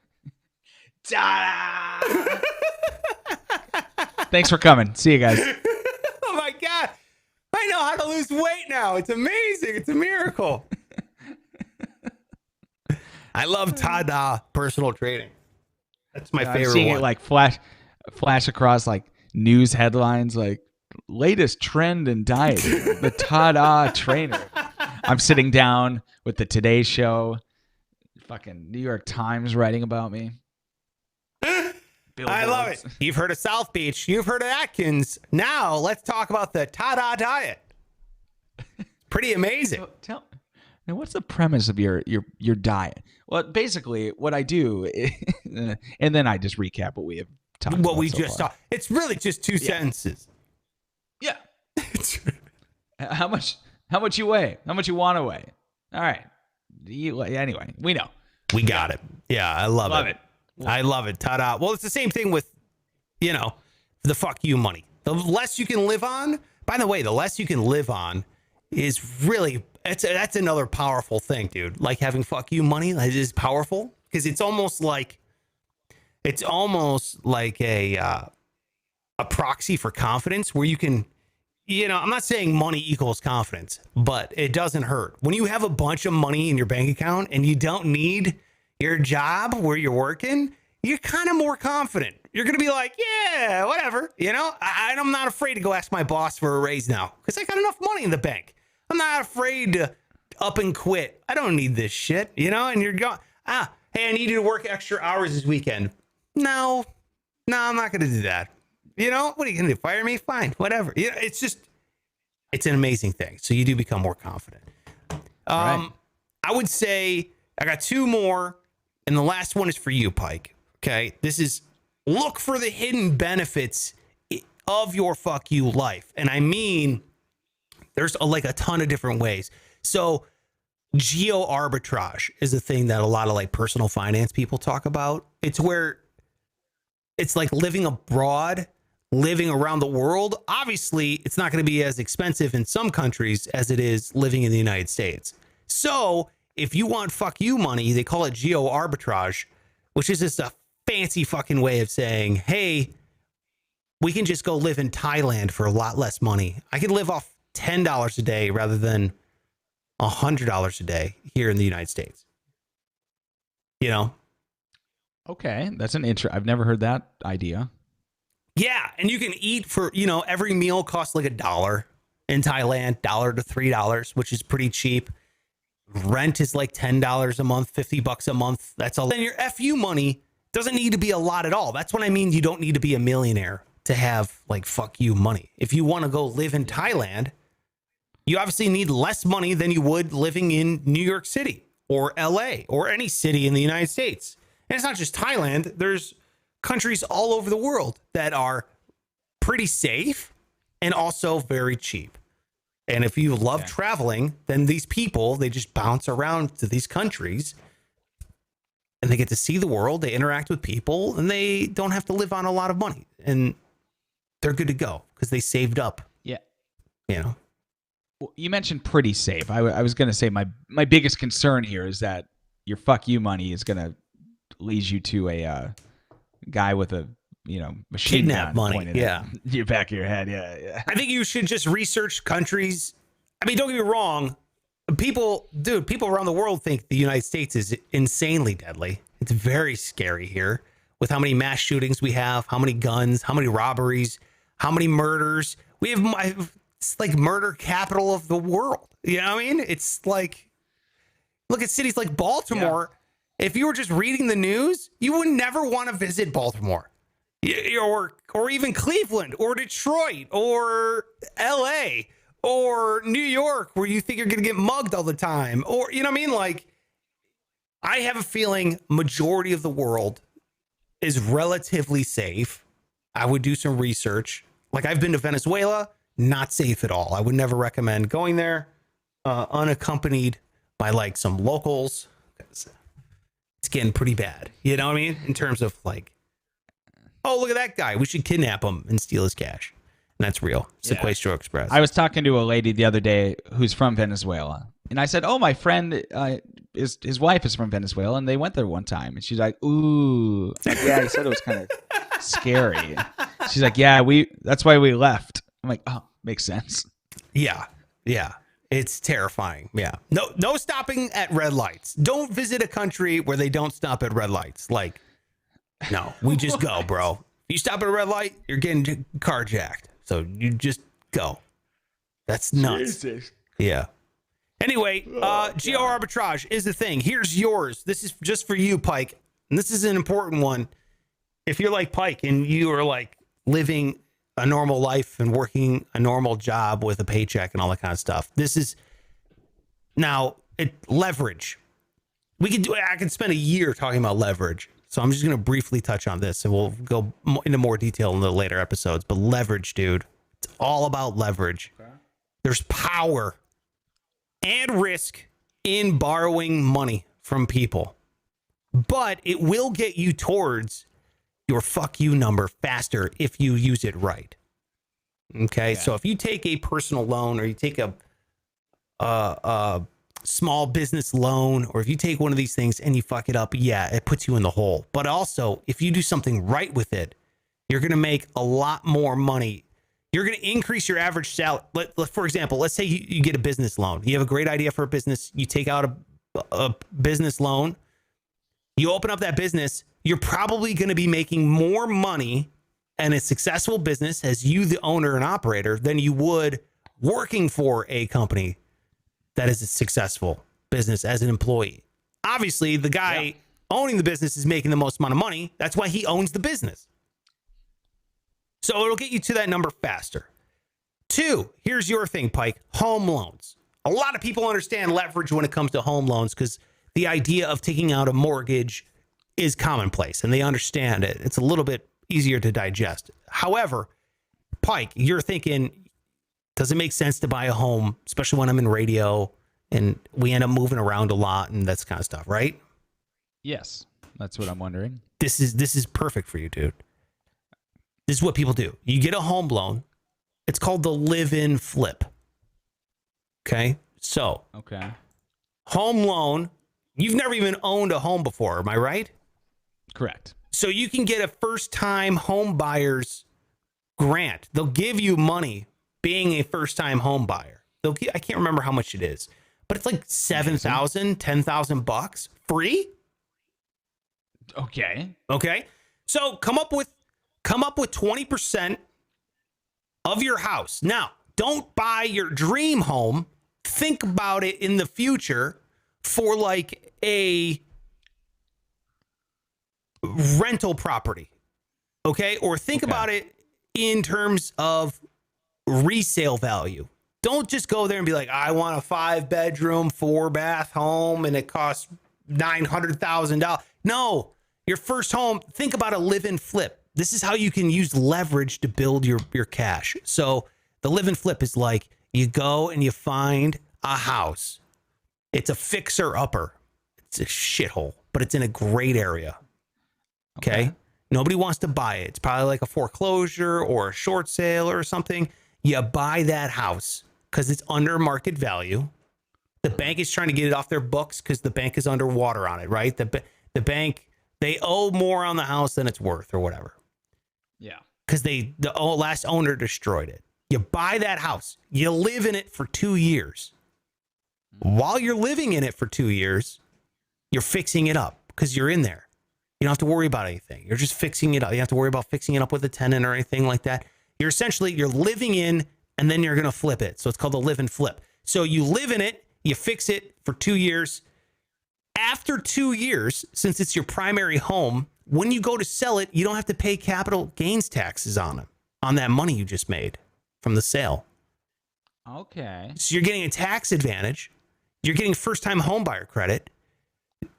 Ta-da! Thanks for coming. See you guys. Oh my God. I know how to lose weight now. It's amazing. It's a miracle. I love ta-da personal training. That's my favorite I'm seeing one. it like flash across like news headlines, like latest trend in dieting, the ta-da trainer. I'm sitting down with the Today Show, fucking New York Times writing about me. I love it. You've heard of South Beach. You've heard of Atkins. Now let's talk about the ta-da diet. Pretty amazing. So now, what's the premise of your diet? Well, basically, what I do, and then I just recap what we have talked about. What we just saw. It's really just two sentences. Yeah. How much you weigh? How much you want to weigh? All right. Anyway, we know. We got it. Yeah, I love it. I love it. Ta-da. Well, it's the same thing with, the fuck you money. The less you can live on, by the way, the less you can live on is really, that's another powerful thing, dude. Like having fuck you money is powerful because it's almost like a proxy for confidence where you can, I'm not saying money equals confidence, but it doesn't hurt. When you have a bunch of money in your bank account and you don't need your job where you're working, you're kind of more confident. You're going to be like, yeah, whatever. I'm not afraid to go ask my boss for a raise now because I got enough money in the bank. I'm not afraid to up and quit. I don't need this shit, and you're going, hey, I need you to work extra hours this weekend. No, I'm not going to do that. What are you going to do? Fire me? Fine, whatever. It's an amazing thing. So you do become more confident. Right. I would say I got two more. And the last one is for you, Pike. Okay. This is look for the hidden benefits of your fuck you life. And I mean, there's a ton of different ways. So Geo Arbitrage is a thing that a lot of personal finance people talk about. It's where it's like living abroad, living around the world. Obviously, it's not going to be as expensive in some countries as it is living in the United States. So if you want fuck you money, they call it Geo Arbitrage, which is just a fancy fucking way of saying, hey, we can just go live in Thailand for a lot less money. I could live off $10 a day rather than $100 a day here in the United States. Okay, that's an I've never heard that idea. Yeah, and you can eat for, every meal costs like $1 in Thailand, $1 to $3, which is pretty cheap. Rent is like $10 a month, $50 a month. That's all. Then your FU money doesn't need to be a lot at all. That's what I mean. You don't need to be a millionaire to have fuck you money. If you want to go live in Thailand, you obviously need less money than you would living in New York City or LA or any city in the United States. And it's not just Thailand. There's countries all over the world that are pretty safe and also very cheap. And if you love traveling, then these people, they just bounce around to these countries and they get to see the world. They interact with people, and they don't have to live on a lot of money, and they're good to go because they saved up. Yeah. You know. Well, you mentioned pretty safe. I was going to say my biggest concern here is that your fuck you money is going to lead you to a guy with a machine Kidnap gun money. pointed Yeah. at your back of your head. Yeah. I think you should just research countries. I mean, don't get me wrong. People around the world think the United States is insanely deadly. It's very scary here with how many mass shootings we have, how many guns, how many robberies, how many murders. We have, it's like murder capital of the world. You know what I mean? It's like, look at cities like Baltimore. Yeah. If you were just reading the news, you would never want to visit Baltimore or even Cleveland or Detroit or LA. Or New York, where you think you're going to get mugged all the time. Or, you know what I mean? Like, I have a feeling majority of the world is relatively safe. I would do some research. Like, I've been to Venezuela, not safe at all. I would never recommend going there unaccompanied by, like, some locals. It's getting pretty bad. You know what I mean? In terms of, like, oh, look at that guy. We should kidnap him and steal his cash. And that's real. Sequestro Express. I was talking to a lady the other day who's from Venezuela. And I said, oh, my friend, his wife is from Venezuela, and they went there one time. And she's like, ooh. Like, yeah, he said it was kind of scary. She's like, yeah, that's why we left. I'm like, oh, makes sense. Yeah. It's terrifying. Yeah. No stopping at red lights. Don't visit a country where they don't stop at red lights. Like, no, we just go, bro. If you stop at a red light, you're getting carjacked. So you just go. That's nuts. Jesus. Yeah. Anyway, Geo Arbitrage is the thing. Here's yours. This is just for you, Pike. And this is an important one. If you're like Pike and you are like living a normal life and working a normal job with a paycheck and all that kind of stuff. This is now leverage. I could spend a year talking about leverage. So I'm just going to briefly touch on this, and we'll go into more detail in the later episodes. But leverage, dude, it's all about leverage. Okay. There's power and risk in borrowing money from people, but it will get you towards your fuck you number faster if you use it right. Okay, so if you take a personal loan or you take a small business loan, or if you take one of these things and you fuck it up, it puts you in the hole. But also, if you do something right with it, you're going to make a lot more money. You're going to increase your average salary. For example, let's say you get a business loan. You have a great idea for a business. You take out a business loan. You open up that business. You're probably going to be making more money in a successful business as you, the owner and operator, than you would working for a company that is a successful business as an employee. Obviously, the guy owning the business is making the most amount of money. That's why he owns the business. So it'll get you to that number faster. 2, here's your thing, Pike. Home loans. A lot of people understand leverage when it comes to home loans because the idea of taking out a mortgage is commonplace and they understand it. It's a little bit easier to digest. However, Pike, you're thinking, does it make sense to buy a home, especially when I'm in radio and we end up moving around a lot and that kind of stuff, right? Yes, that's what I'm wondering. This is perfect for you, dude. This is what people do. You get a home loan. It's called the live-in flip. Okay? So, home loan, you've never even owned a home before, am I right? Correct. So you can get a first-time home buyer's grant. They'll give you money being a first-time home buyer. I can't remember how much it is, but it's like $7,000, $10,000 free. Okay. So come up with 20% of your house. Now, don't buy your dream home. Think about it in the future for like a rental property. Okay? Or think about it in terms of resale value. Don't just go there and be like, I want a 5-bedroom, 4-bath home and it costs $900,000. No, your first home, think about a live-in flip. This is how you can use leverage to build your cash. So the live-in flip is like you go and you find a house. It's a fixer-upper. It's a shithole. but it's in a great area. Okay. Nobody wants to buy it. It's probably like a foreclosure or a short sale or something. You buy that house because it's under market value. The bank is trying to get it off their books because the bank is underwater on it, right? The bank, they owe more on the house than it's worth or whatever. Yeah. Because the last owner destroyed it. You buy that house. You live in it for 2 years. While you're living in it for 2 years, you're fixing it up because you're in there. You don't have to worry about anything. You're just fixing it up. You don't have to worry about fixing it up with a tenant or anything like that. You're living in, and then you're going to flip it. So it's called a live and flip. So you live in it, you fix it for 2 years. After 2 years, since it's your primary home, when you go to sell it, you don't have to pay capital gains taxes on that money you just made from the sale. Okay. So you're getting a tax advantage. You're getting first-time homebuyer credit,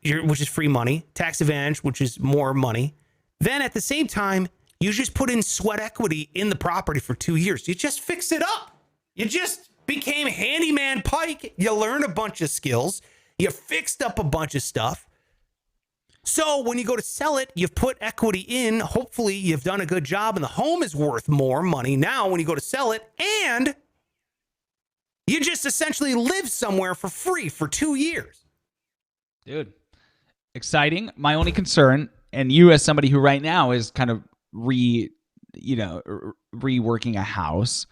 which is free money, tax advantage, which is more money. Then at the same time, you just put in sweat equity in the property for 2 years. You just fix it up. You just became handyman Pike. You learned a bunch of skills. You fixed up a bunch of stuff. So when you go to sell it, you've put equity in. Hopefully you've done a good job and the home is worth more money now when you go to sell it. And you just essentially live somewhere for free for 2 years. Dude, exciting. My only concern, and you as somebody who right now is kind of reworking a house,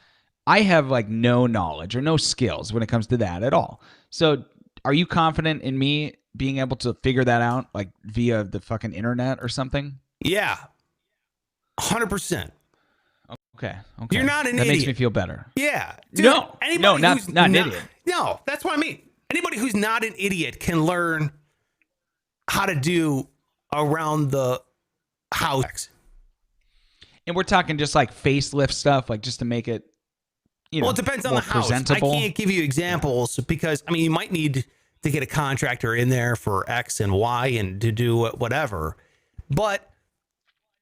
I have like no knowledge or no skills when it comes to that at all. So are you confident in me being able to figure that out like via the fucking internet or something? Yeah. 100%. Okay. You're not an idiot. That makes me feel better. Yeah. Dude, not an idiot. No, that's what I mean. Anybody who's not an idiot can learn how to do around the house. And we're talking just like facelift stuff, like just to make it, well, it depends on the house. Presentable. I can't give you examples because, I mean, you might need to get a contractor in there for X and Y and to do whatever. But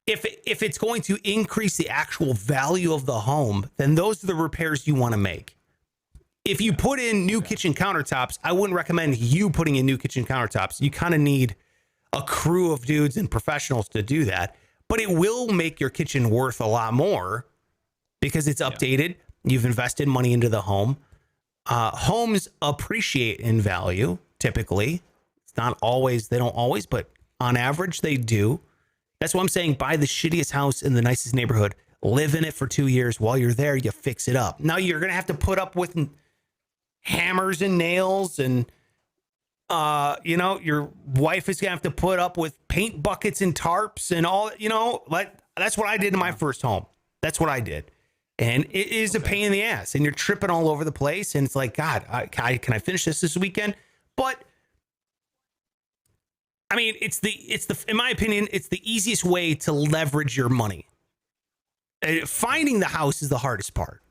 if it's going to increase the actual value of the home, then those are the repairs you want to make. If you put in new kitchen countertops, I wouldn't recommend you putting in new kitchen countertops. You kind of need a crew of dudes and professionals to do that. But it will make your kitchen worth a lot more because it's updated. You've invested money into the home. Homes appreciate in value, typically. It's not always, they don't always, but on average, they do. That's why I'm saying buy the shittiest house in the nicest neighborhood, live in it for 2 years. While you're there, you fix it up. Now you're going to have to put up with hammers and nails and, your wife is going to have to put up with paint buckets and tarps and all, that's what I did in my first home. That's what I did. And it is a pain in the ass and you're tripping all over the place. And it's like, God, can I finish this weekend? But I mean, it's the, in my opinion, it's the easiest way to leverage your money. Finding the house is the hardest part.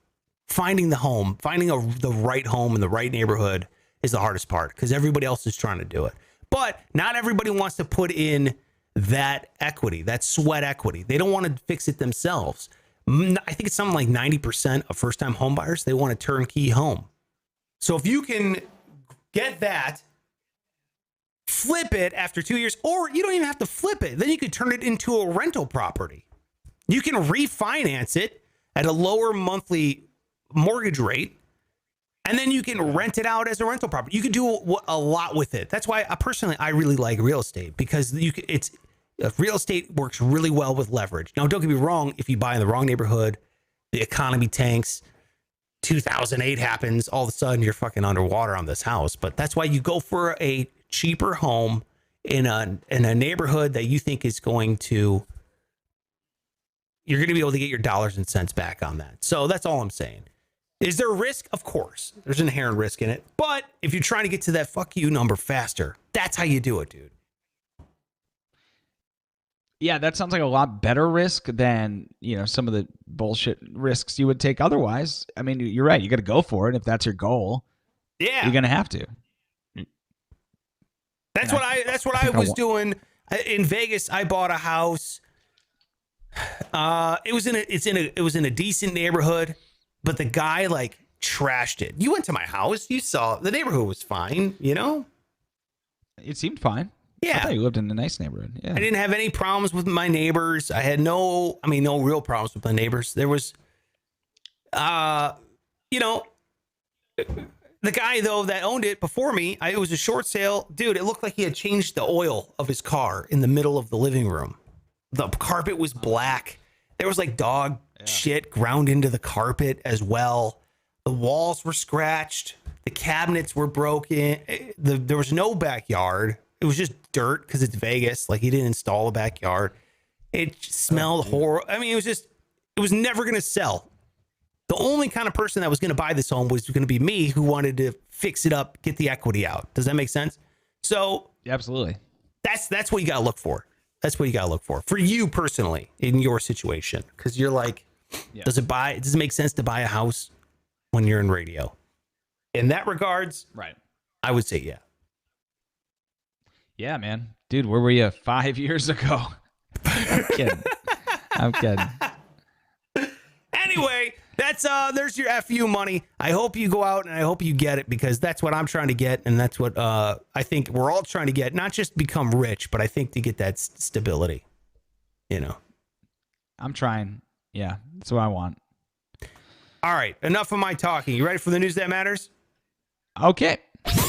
Finding the home, finding the right home in the right neighborhood is the hardest part because everybody else is trying to do it. But not everybody wants to put in that equity, that sweat equity. They don't want to fix it themselves. I think it's something like 90% of first-time home buyers, they want a turnkey home. So if you can get that, flip it after 2 years, or you don't even have to flip it. Then you could turn it into a rental property. You can refinance it at a lower monthly mortgage rate, and then you can rent it out as a rental property. You can do a lot with it. That's why I really like real estate because real estate works really well with leverage. Now, don't get me wrong. If you buy in the wrong neighborhood, the economy tanks, 2008 happens, all of a sudden you're fucking underwater on this house. But that's why you go for a cheaper home in a neighborhood that you think is you're going to be able to get your dollars and cents back on that. So that's all I'm saying. Is there a risk? Of course. There's an inherent risk in it. But if you're trying to get to that fuck you number faster, that's how you do it, dude. Yeah, that sounds like a lot better risk than, some of the bullshit risks you would take otherwise. I mean, you're right. You got to go for it if that's your goal. Yeah. You're going to have to. That's what I was doing in Vegas. I bought a house. It was in a decent neighborhood, but the guy trashed it. You went to my house. You saw the neighborhood was fine, It seemed fine. Yeah. I thought you lived in a nice neighborhood. Yeah. I didn't have any problems with my neighbors. I had no real problems with my neighbors. There was, you know, the guy, though, that owned it before me, it was a short sale. Dude, it looked like he had changed the oil of his car in the middle of the living room. The carpet was black. There was like dog shit ground into the carpet as well. The walls were scratched. The cabinets were broken. There was no backyard. It was just dirt because it's Vegas. Like, he didn't install a backyard. It smelled horrible. I mean, it was never going to sell. The only kind of person that was going to buy this home was going to be me, who wanted to fix it up, get the equity out. Does that make sense? So absolutely. That's what you got to look for. That's what you got to look for you personally in your situation. Because you're like, does it make sense to buy a house when you're in radio? In that regards, right? I would say yeah. Yeah, man. Dude, where were you 5 years ago? I'm kidding. Anyway, there's your FU money. I hope you go out and I hope you get it, because that's what I'm trying to get, and that's what I think we're all trying to get. Not just become rich, but I think to get that stability. You know. I'm trying. Yeah, that's what I want. All right, enough of my talking. You ready for the news that matters? Okay.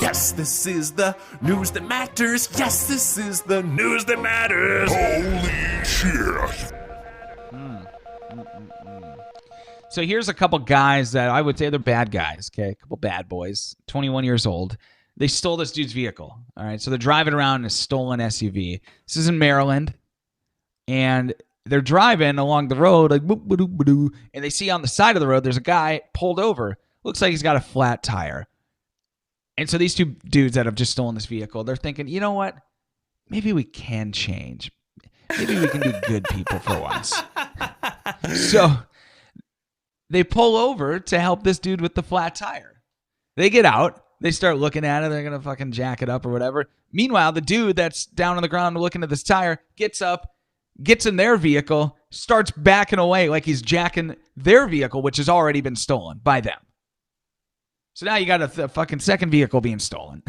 Yes, this is the news that matters. Yes, this is the news that matters. Holy shit. So here's a couple guys that I would say they're bad guys, okay? A couple bad boys, 21 years old. They stole this dude's vehicle, all right? So they're driving around in a stolen SUV. This is in Maryland, and they're driving along the road, like, boop, ba-doo, ba-doo, and they see on the side of the road there's a guy pulled over. Looks like he's got a flat tire. And so these two dudes that have just stolen this vehicle, they're thinking, you know what? Maybe we can change. Maybe we can be good people for once. So they pull over to help this dude with the flat tire. They get out. They start looking at it. They're going to fucking jack it up or whatever. Meanwhile, the dude that's down on the ground looking at this tire gets up, gets in their vehicle, starts backing away like he's jacking their vehicle, which has already been stolen by them. So now you got a fucking second vehicle being stolen.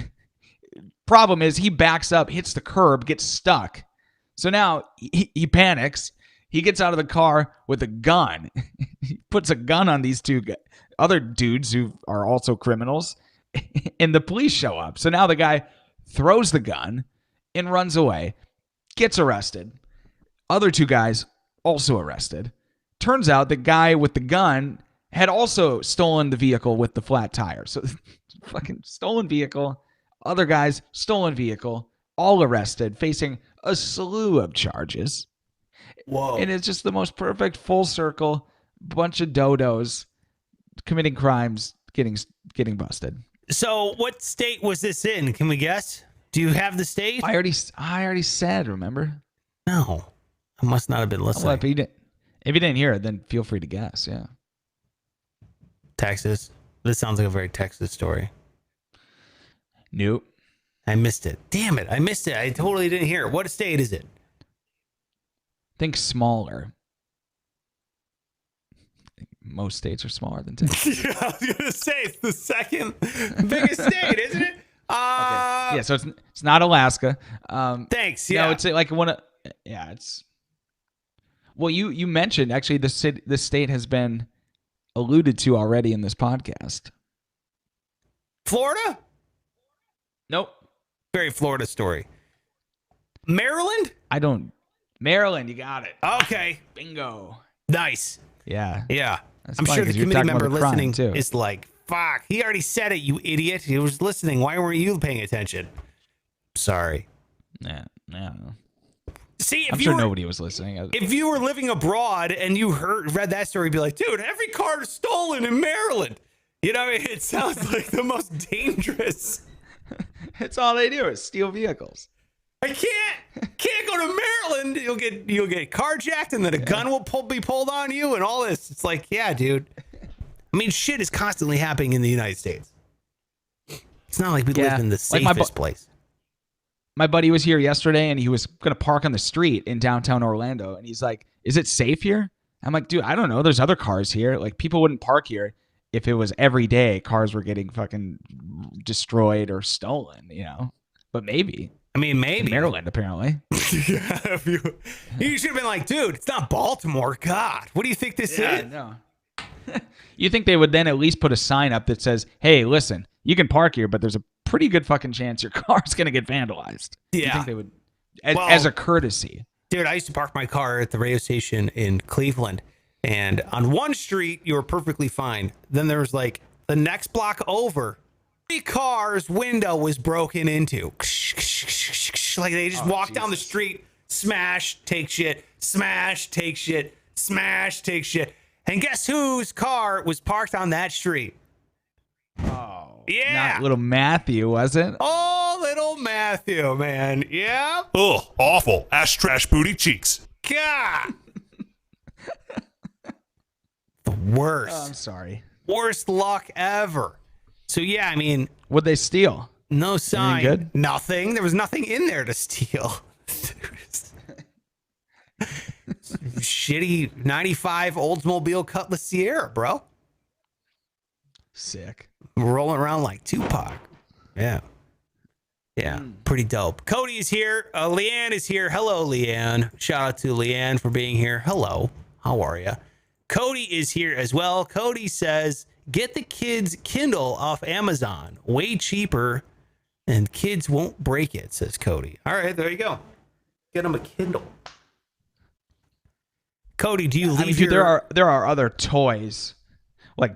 Problem is, he backs up, hits the curb, gets stuck. So now he panics. He gets out of the car with a gun. He puts a gun on these two other dudes who are also criminals. And the police show up. So now the guy throws the gun and runs away. Gets arrested. Other two guys also arrested. Turns out the guy with the gun had also stolen the vehicle with the flat tire. So fucking stolen vehicle, other guys, stolen vehicle, all arrested, facing a slew of charges. Whoa. And it's just the most perfect full circle, bunch of dodos committing crimes, getting busted. So what state was this in? Can we guess? Do you have the state? I already said, remember? No. I must not have been listening. Well, if you didn't hear it, then feel free to guess, yeah. Texas. This sounds like a very Texas story. Nope. I missed it. Damn it. I missed it. I totally didn't hear it. What state is it? Think smaller. Most states are smaller than Texas. I was going to say, it's the second biggest state, isn't it? Okay. Yeah, so it's not Alaska. Thanks. Yeah. No, it's like one of, yeah, it's, well, you mentioned, actually, the state has been alluded to already in this podcast. Florida? Nope. Very Florida story. Maryland? Maryland, you got it. Okay. Bingo. Nice. Yeah. Yeah. That's I'm funny, sure the 'cause you're committee talking about member a crime, listening too. is like, fuck, he already said it, you idiot. He was listening. Why weren't you paying attention? Sorry. Yeah. I don't know. See, I'm sure nobody was listening. If you were living abroad and you read that story, you'd be like, dude, every car is stolen in Maryland. You know, it sounds like the most dangerous. It's all they do is steal vehicles. I can't go to Maryland. You'll get carjacked, and then a gun will be pulled on you, and all this. It's like, yeah, dude. I mean, shit is constantly happening in the United States. It's not like we live in the safest place. My buddy was here yesterday, and he was going to park on the street in downtown Orlando, and he's like, "Is it safe here?" I'm like, "Dude, I don't know. There's other cars here. Like, people wouldn't park here if it was every day cars were getting fucking destroyed or stolen, you know? But maybe." I mean, maybe. Maryland, apparently. Yeah, you should have been like, dude, it's not Baltimore. God, what do you think this is? No. You think they would then at least put a sign up that says, hey, listen, you can park here, but there's a pretty good fucking chance your car's going to get vandalized. Yeah. You think they would, as a courtesy? Dude, I used to park my car at the radio station in Cleveland, and on one street, you were perfectly fine. Then there was like the next block over, 3 cars' window was broken into. Like they just walked down the street, smash, take shit, smash, take shit, smash, take shit. And guess whose car was parked on that street? Oh, yeah. Not little Matthew, was it? Oh, little Matthew, man. Yeah. Ugh, awful. Ass trash booty cheeks. God. The worst. Oh, I'm sorry. Worst luck ever. So, yeah, I mean. What'd they steal? No sign. Anything good? Nothing. There was nothing in there to steal. Shitty 95 Oldsmobile Cutlass Sierra, bro. Sick. Rolling around like Tupac. Yeah. Yeah. Pretty dope. Cody is here. Leanne is here. Hello, Leanne. Shout out to Leanne for being here. Hello. How are you? Cody is here as well. Cody says, get the kids' Kindle off Amazon. Way cheaper, and kids won't break it, says Cody. All right, there you go. Get them a Kindle. Cody, do you leave dude, there are other toys, like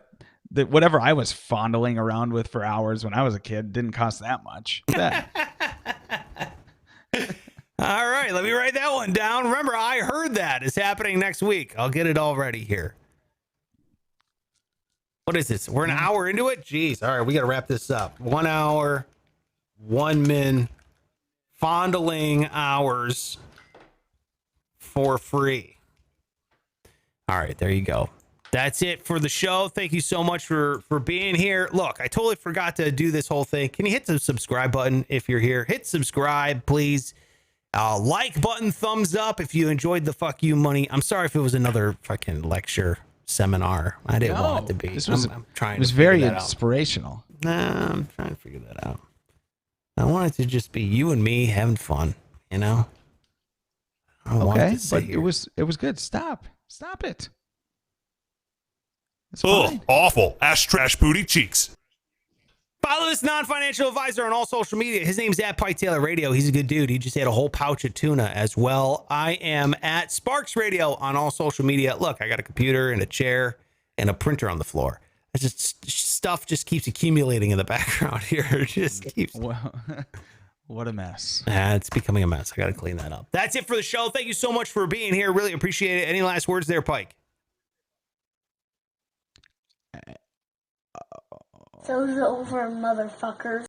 whatever I was fondling around with for hours when I was a kid didn't cost that much. All right, let me write that one down. Remember, I heard that is happening next week. I'll get it all ready here. What is this? We're an hour into it? Jeez. All right, we got to wrap this up. 1 hour, 1 min, fondling hours for free. All right, there you go. That's it for the show. Thank you so much for being here. Look, I totally forgot to do this whole thing. Can you hit the subscribe button if you're here? Hit subscribe, please. Like button, thumbs up if you enjoyed the fuck you money. I'm sorry if it was another fucking lecture seminar. I didn't want it to be. This was, I'm trying. It was to figure very that out. inspirational. Nah, I'm trying to figure that out. I want it to just be you and me having fun, you know? I don't want it Okay, to sit but here. it was good. Stop it. It's Ugh, fine. awful. Ass trash booty cheeks. Follow this non-financial advisor on all social media. His name's at Pike Taylor Radio. He's a good dude. He just had a whole pouch of tuna as well. I am at Sparks Radio on all social media. Look, I got a computer and a chair and a printer on the floor. It's just stuff just keeps accumulating in the background here. It just keeps. Well, what a mess. It's becoming a mess. I got to clean that up. That's it for the show. Thank you so much for being here. Really appreciate it. Any last words there, Pike? Show's over, motherfuckers.